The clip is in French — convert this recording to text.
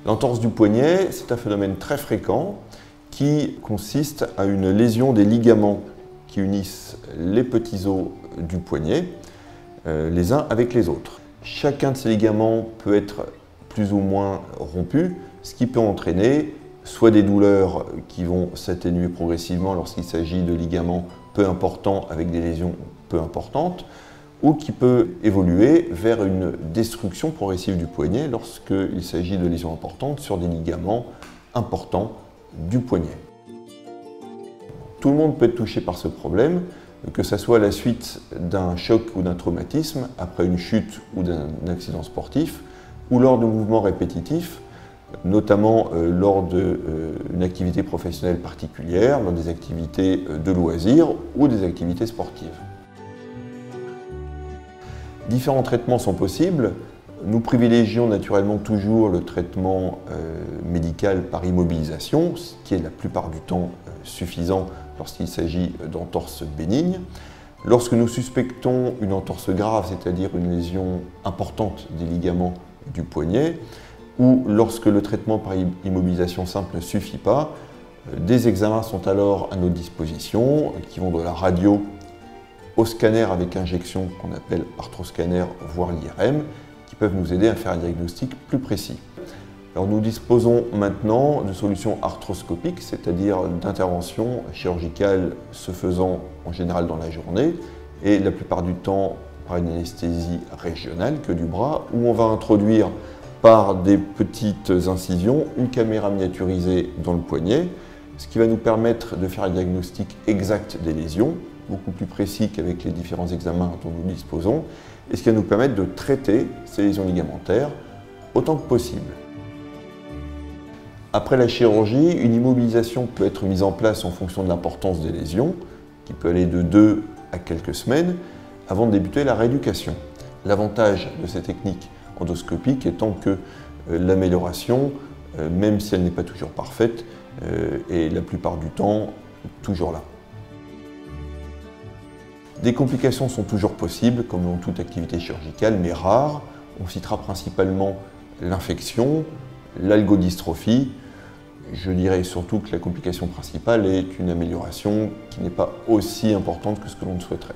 L'entorse du poignet, c'est un phénomène très fréquent qui consiste à une lésion des ligaments qui unissent les petits os du poignet, les uns avec les autres. Chacun de ces ligaments peut être plus ou moins rompu, ce qui peut entraîner soit des douleurs qui vont s'atténuer progressivement lorsqu'il s'agit de ligaments peu importants avec des lésions peu importantes, ou qui peut évoluer vers une destruction progressive du poignet lorsqu'il s'agit de lésions importantes sur des ligaments importants du poignet. Tout le monde peut être touché par ce problème, que ce soit à la suite d'un choc ou d'un traumatisme, après une chute ou d'un accident sportif, ou lors de mouvements répétitifs, notamment lors d'une activité professionnelle particulière, dans des activités de loisirs ou des activités sportives. Différents traitements sont possibles. Nous privilégions naturellement toujours le traitement médical par immobilisation, ce qui est la plupart du temps suffisant lorsqu'il s'agit d'entorses bénignes. Lorsque nous suspectons une entorse grave, c'est-à-dire une lésion importante des ligaments du poignet, ou lorsque le traitement par immobilisation simple ne suffit pas, des examens sont alors à notre disposition, qui vont de la radio au scanner avec injection qu'on appelle arthroscanner, voire l'IRM, qui peuvent nous aider à faire un diagnostic plus précis. Alors nous disposons maintenant de solutions arthroscopiques, c'est-à-dire d'interventions chirurgicales se faisant en général dans la journée et la plupart du temps par une anesthésie régionale que du bras, où on va introduire par des petites incisions une caméra miniaturisée dans le poignet, ce qui va nous permettre de faire un diagnostic exact des lésions, beaucoup plus précis qu'avec les différents examens dont nous disposons, et ce qui va nous permettre de traiter ces lésions ligamentaires autant que possible. Après la chirurgie, une immobilisation peut être mise en place en fonction de l'importance des lésions, qui peut aller de 2 à quelques semaines, avant de débuter la rééducation. L'avantage de ces techniques endoscopiques étant que l'amélioration, même si elle n'est pas toujours parfaite, est la plupart du temps toujours là. Des complications sont toujours possibles, comme dans toute activité chirurgicale, mais rares. On citera principalement l'infection, l'algodystrophie. Je dirais surtout que la complication principale est une amélioration qui n'est pas aussi importante que ce que l'on souhaiterait.